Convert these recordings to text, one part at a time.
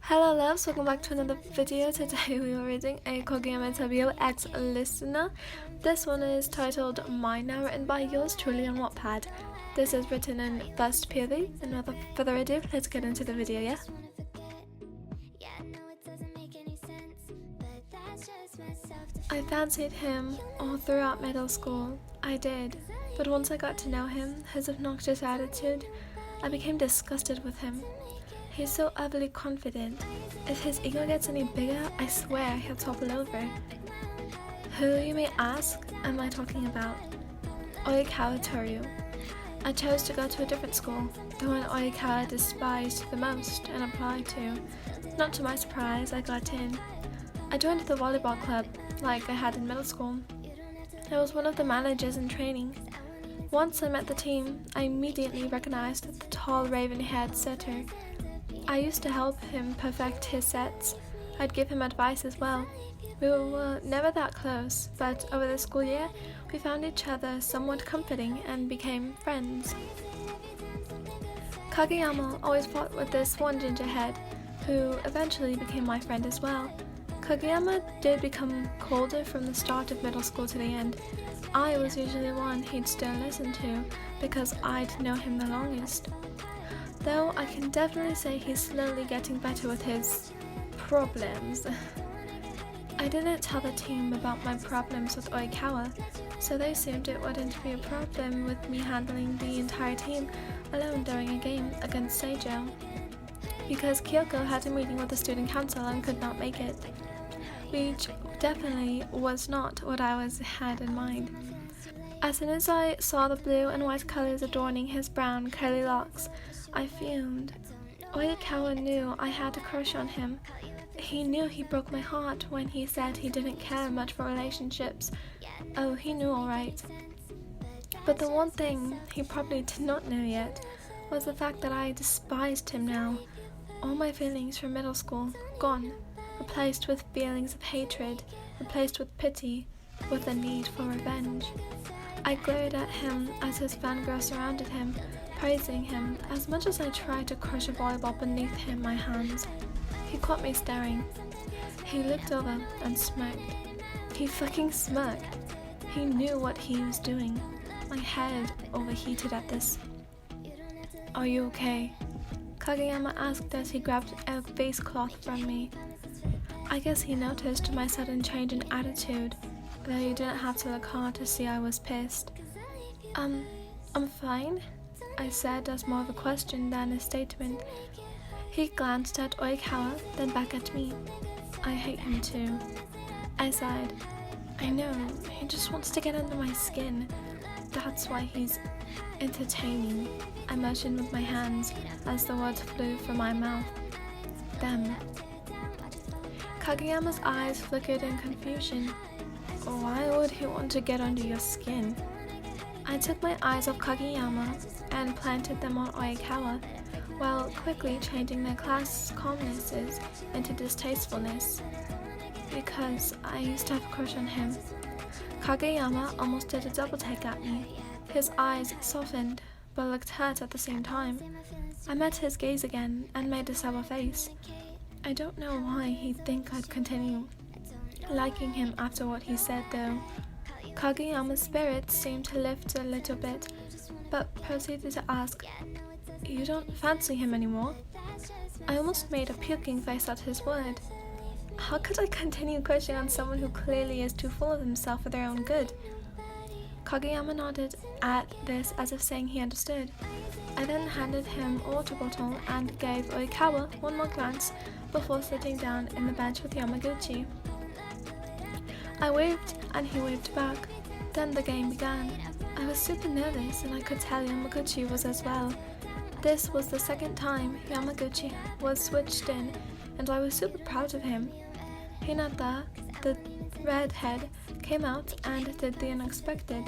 Hello loves, welcome back to another video. Today we are reading a Kageyama Tobio X Listener. This one is titled Mine Now, written by yours truly on Wattpad. This is written in first POV, and without further ado, let's get into the video, yeah? I fancied him all throughout middle school. I did, but once I got to know him, his obnoxious attitude, I became disgusted with him. He's so overly confident. If his ego gets any bigger, I swear he'll topple over. Who, you may ask, am I talking about? Oikawa Toru. I chose to go to a different school, the one Oikawa despised the most and applied to. Not to my surprise, I got in. I joined the volleyball club, like I had in middle school. I was one of the managers in training. Once I met the team, I immediately recognized the tall raven-haired setter. I used to help him perfect his sets. I'd give him advice as well. We were never that close, but over the school year, we found each other somewhat comforting and became friends. Kageyama always fought with this one gingerhead, who eventually became my friend as well. Kageyama did become colder from the start of middle school to the end. I was usually one he'd still listen to, because I'd know him the longest. Though I can definitely say he's slowly getting better with his problems. I didn't tell the team about my problems with Oikawa, so they assumed it wouldn't be a problem with me handling the entire team alone during a game against Seijo, because Kyoko had a meeting with the student council and could not make it, which definitely was not what I had in mind. As soon as I saw the blue and white colors adorning his brown curly locks, I fumed. Oikawa knew I had a crush on him. He knew he broke my heart when he said he didn't care much for relationships. Oh, he knew alright. But the one thing he probably did not know yet was the fact that I despised him now. All my feelings from middle school, gone, replaced with feelings of hatred, replaced with pity, with a need for revenge. I glared at him as his fangirls surrounded him, praising him as much as I tried to crush a volleyball beneath him my hands. He caught me staring. He looked over and smirked. He fucking smirked. He knew what he was doing. My head overheated at this. "Are you okay?" Kageyama asked as he grabbed a face cloth from me. I guess he noticed my sudden change in attitude, though he didn't have to look hard to see I was pissed. I'm fine," I said as more of a question than a statement. He glanced at Oikawa, then back at me. "I hate him too." I sighed. "I know, he just wants to get under my skin. That's why he's entertaining." I motioned with my hands as the words flew from my mouth. "Them." Kageyama's eyes flickered in confusion. "Why would he want to get under your skin?" I took my eyes off Kageyama and planted them on Oikawa, while quickly changing their class calmnesses into distastefulness. Because I used to have a crush on him. Kageyama almost did a double take at me. His eyes softened, but looked hurt at the same time. I met his gaze again and made a sour face. I don't know why he'd think I'd continue liking him after what he said though. Kageyama's spirits seemed to lift a little bit, but proceeded to ask, "You don't fancy him anymore?" I almost made a puking face at his word. How could I continue crushing on someone who clearly is too full of himself for their own good? Kageyama nodded at this as if saying he understood. I then handed him a water bottle and gave Oikawa one more glance before sitting down in the bench with Yamaguchi. I waved and he waved back. Then the game began. I was super nervous and I could tell Yamaguchi was as well. This was the second time Yamaguchi was switched in and I was super proud of him. Hinata, the redhead, came out and did the unexpected.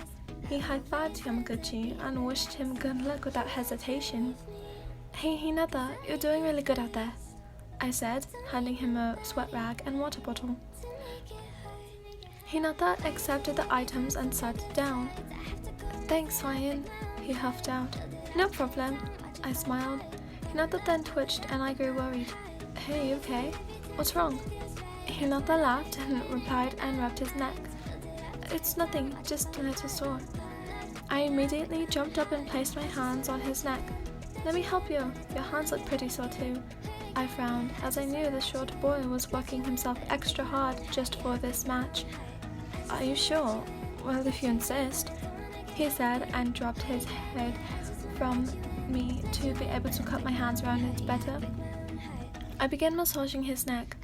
He high-fived Yamaguchi and wished him good luck without hesitation. "Hey Hinata, you're doing really good out there," I said, handing him a sweat rag and water bottle. Hinata accepted the items and sat down. "Thanks, Ryan," he huffed out. "No problem," I smiled. Hinata then twitched and I grew worried. Hey, you okay? What's wrong? Hinata laughed and replied and rubbed his neck. It's nothing, just a little sore. I immediately jumped up and placed my hands on his neck. Let me help you. Your hands look pretty sore too. I frowned, as I knew the short boy was working himself extra hard just for this match. Are you sure? Well, if you insist, he said and dropped his head from me to be able to cup my hands around it better. I began massaging his neck.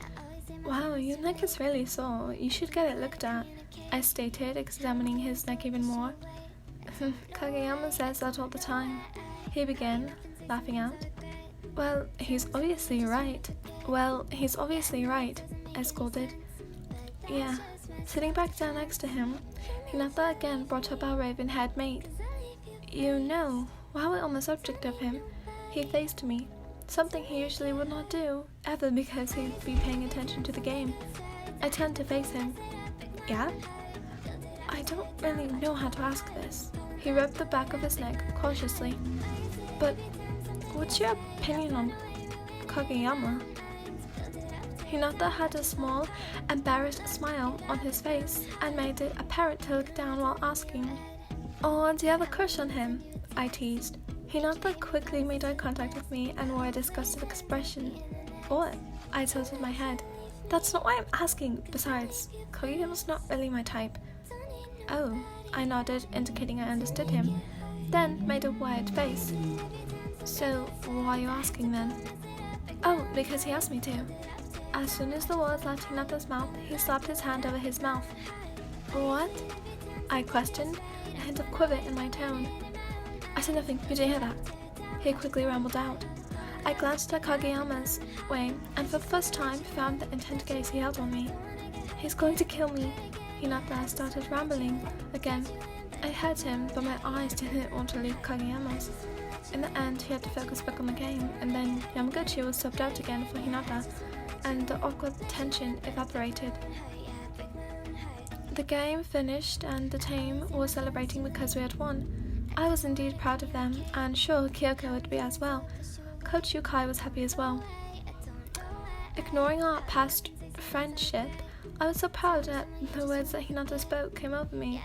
Wow, your neck is really sore. You should get it looked at, I stated, examining his neck even more. Kageyama says that all the time, he began, laughing out. Well, he's obviously right, I scolded. Yeah. Sitting back down next to him, Hinata again brought up our raven-haired mate. You know, while we're on the subject of him, he faced me, something he usually would not do, ever because he'd be paying attention to the game. I turned to face him. Yeah? I don't really know how to ask this. He rubbed the back of his neck cautiously. But what's your opinion on Kageyama? Hinata had a small, embarrassed smile on his face and made it apparent to look down while asking. Oh, do you have a crush on him? I teased. Hinata quickly made eye contact with me and wore a disgusted expression. What? I tilted my head. That's not why I'm asking. Besides, Kageyama's not really my type. Oh, I nodded, indicating I understood him, then made a weird face. So, why are you asking then? Oh, because he asked me to. As soon as the words left Hinata's mouth, he slapped his hand over his mouth. What? I questioned, a hint of quiver in my tone. I said nothing, you didn't hear that. He quickly rambled out. I glanced at Kageyama's way, and for the first time found the intent gaze he held on me. He's going to kill me. Hinata started rambling again. I heard him, but my eyes didn't want to leave Kageyama's. In the end, he had to focus back on the game, and then Yamaguchi was subbed out again for Hinata, and the awkward tension evaporated. The game finished and the team was celebrating because we had won. I was indeed proud of them, and sure Kyoko would be as well. Coach Yukai was happy as well. Ignoring our past friendship, I was so proud that the words that Hinata spoke came over me.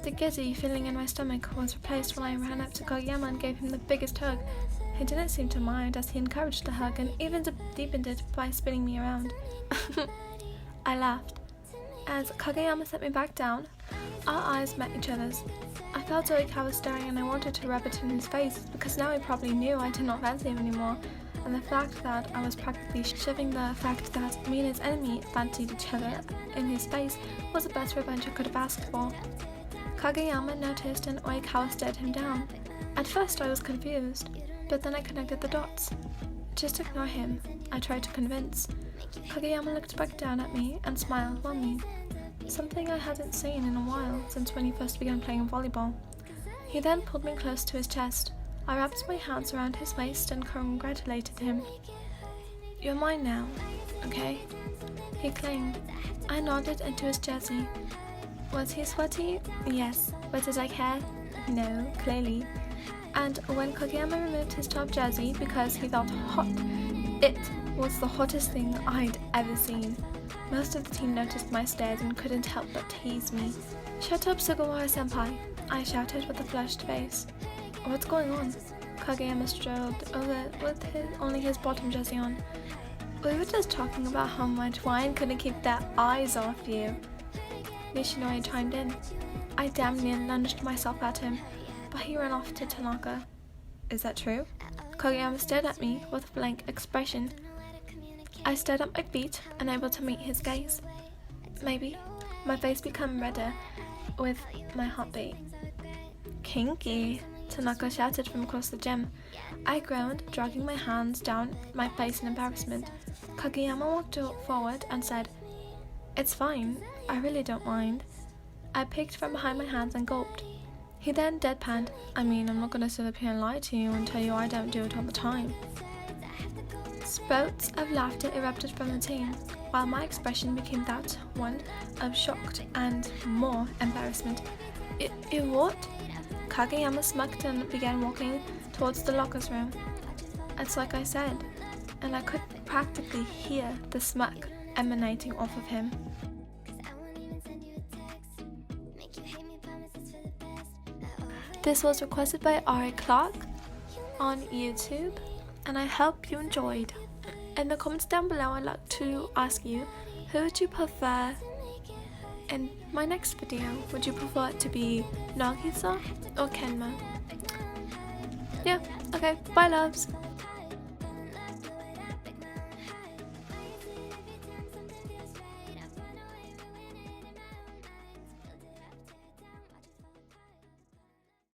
The giddy feeling in my stomach was replaced when I ran up to Kageyama and gave him the biggest hug. He didn't seem to mind, as he encouraged the hug and even deepened it by spinning me around. I laughed. As Kageyama set me back down, our eyes met each other's. I felt like I was staring and I wanted to rub it in his face, because now he probably knew I did not fancy him anymore, and the fact that I was practically shoving the fact that me and his enemy fancied each other in his face was the best revenge I could have asked for. Kageyama noticed and Oikawa stared him down. At first I was confused, but then I connected the dots. Just ignore him, I tried to convince. Kageyama looked back down at me and smiled warmly. Something I hadn't seen in a while since when he first began playing volleyball. He then pulled me close to his chest. I wrapped my hands around his waist and congratulated him. You're mine now, okay? He claimed. I nodded into his jersey. Was he sweaty? Yes. But did I care? No, clearly. And when Kageyama removed his top jersey because he felt hot, it was the hottest thing I'd ever seen. Most of the team noticed my stares and couldn't help but tease me. Shut up, Sugawara-senpai, I shouted with a flushed face. What's going on? Kageyama strolled over with only his bottom jersey on. We were just talking about how much wine couldn't keep their eyes off you. Nishinori chimed in. I damn near lunged myself at him, but he ran off to Tanaka. Is that true? Kageyama stared at me with a blank expression. I stared at my feet, unable to meet his gaze. Maybe. My face became redder with my heartbeat. Kinky, Tanaka shouted from across the gym. I groaned, dragging my hands down my face in embarrassment. Kageyama walked forward and said, It's fine, I really don't mind. I peeked from behind my hands and gulped. He then deadpanned, I'm not gonna sit up here and lie to you and tell you I don't do it all the time. Spouts of laughter erupted from the team, while my expression became that one of shocked and more embarrassment. What? Kageyama smirked and began walking towards the lockers room. It's like I said, and I could practically hear the smirk emanating off of him. This was requested by Ari Clark on YouTube, and I hope you enjoyed. In the comments down below, I'd like to ask you, who would you prefer in my next video? Would you prefer it to be Nagisa or Kenma? Yeah, okay, bye loves!